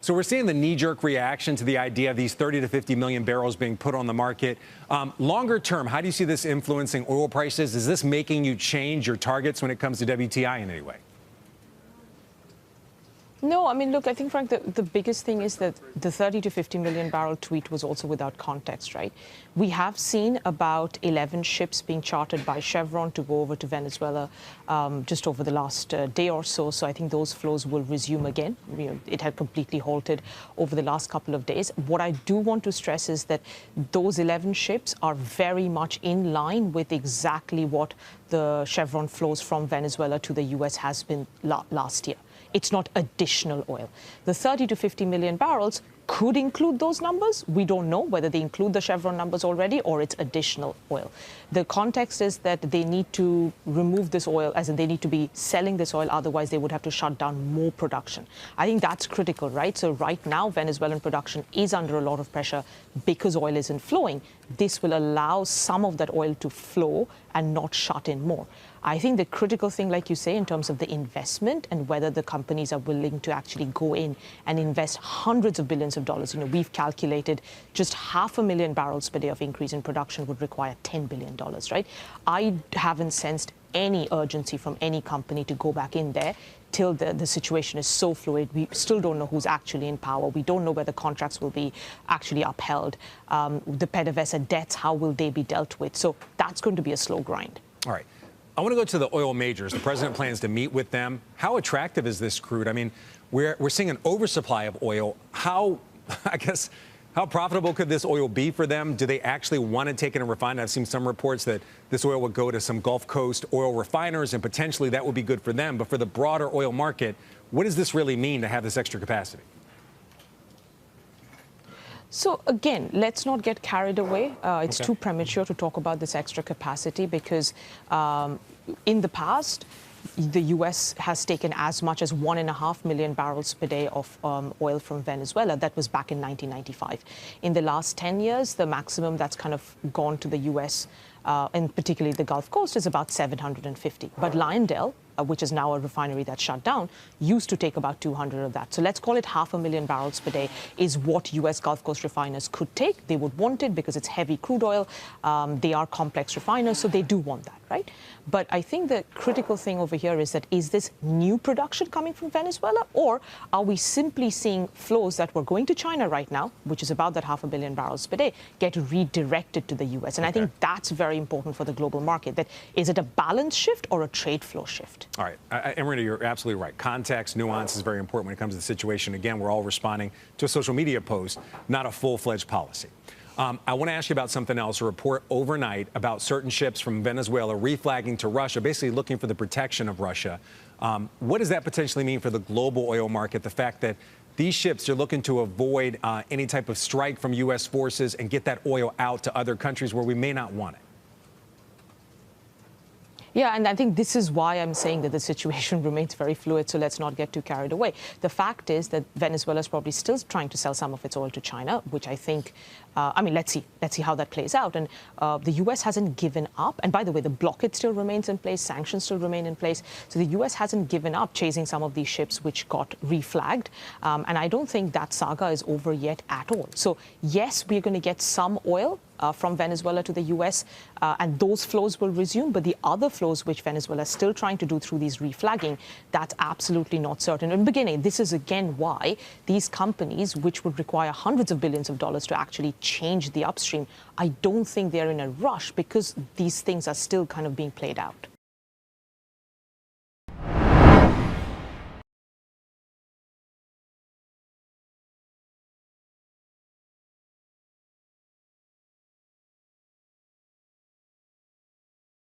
So we're seeing the knee-jerk reaction to the idea of these 30 to 50 million barrels being put on the market. Longer term, how do you see this influencing oil prices? Is this making you change your targets when it comes to WTI in any way? No, I mean, look, I think, Frank, the biggest thing is that the 30 to 50 million barrel tweet was also without context, right? We have seen about 11 ships being chartered by Chevron to go over to Venezuela just over the last day or so. So I think those flows will resume again. You know, it had completely halted over the last couple of days. What I do want to stress is that those 11 ships are very much in line with exactly what the Chevron flows from Venezuela to the U.S. has been last year. It's not additional oil. The 30 to 50 million barrels could include those numbers. We don't know whether they include the Chevron numbers already or it's additional oil. The context is that they need to remove this oil, as in they need to be selling this oil, otherwise they would have to shut down more production. I think that's critical, right? So right now, Venezuelan production is under a lot of pressure because oil isn't flowing. This will allow some of that oil to flow and not shut in more. I think the critical thing, like you say, in terms of the investment and whether the companies are willing to actually go in and invest hundreds of billions of dollars. You know, we've calculated just 500,000 barrels per day of increase in production would require $10 billion, right? I haven't sensed any urgency from any company to go back in there till the situation is so fluid. We still don't know who's actually in power. We don't know whether contracts will be actually upheld. The PDVSA debts, how will they be dealt with? So that's going to be a slow grind. All right. I want to go to the oil majors. The president plans to meet with them. How attractive is this crude? I mean, we're seeing an oversupply of oil. How profitable could this oil be for them? Do they actually want to take it and refine it? I've seen some reports that this oil would go to some Gulf Coast oil refiners, and potentially that would be good for them. But for the broader oil market, what does this really mean to have this extra capacity? So again, let's not get carried away. It's too premature to talk about this extra capacity because in the past, the U.S. has taken as much as 1.5 million barrels per day of oil from Venezuela. That was back in 1995. In the last 10 years, the maximum that's kind of gone to the U.S., and particularly the Gulf Coast, is about 750. But Lyondell, which is now a refinery that's shut down, used to take about 200 of that. So let's call it 500,000 barrels per day is what U.S. Gulf Coast refiners could take. They would want it because it's heavy crude oil. They are complex refiners, so they do want that, right? But I think the critical thing over here is that is this new production coming from Venezuela, or are we simply seeing flows that were going to China right now, which is about that 500 million barrels per day, get redirected to the U.S.? And I think that's very important for the global market. That is it a balance shift or a trade flow shift? All right. Amrita, you're absolutely right. Context, nuance is very important when it comes to the situation. Again, we're all responding to a social media post, not a full-fledged policy. I want to ask you about something else. A report overnight about certain ships from Venezuela reflagging to Russia, basically looking for the protection of Russia. What does that potentially mean for the global oil market? The fact that these ships are looking to avoid any type of strike from U.S. forces and get that oil out to other countries where we may not want it. Yeah, and I think this is why I'm saying that the situation remains very fluid, so let's not get too carried away. The fact is that Venezuela is probably still trying to sell some of its oil to China, which I think, I mean, let's see how that plays out. And the U.S. hasn't given up. And by the way, the blockade still remains in place, sanctions still remain in place. So the U.S. hasn't given up chasing some of these ships which got reflagged. And I don't think that saga is over yet at all. So yes, we're going to get some oil from Venezuela to the U.S., and those flows will resume. But the other flows which Venezuela is still trying to do through these reflagging, that's absolutely not certain. In the beginning, this is again why these companies, which would require hundreds of billions of dollars to actually change the upstream, I don't think they're in a rush because these things are still kind of being played out.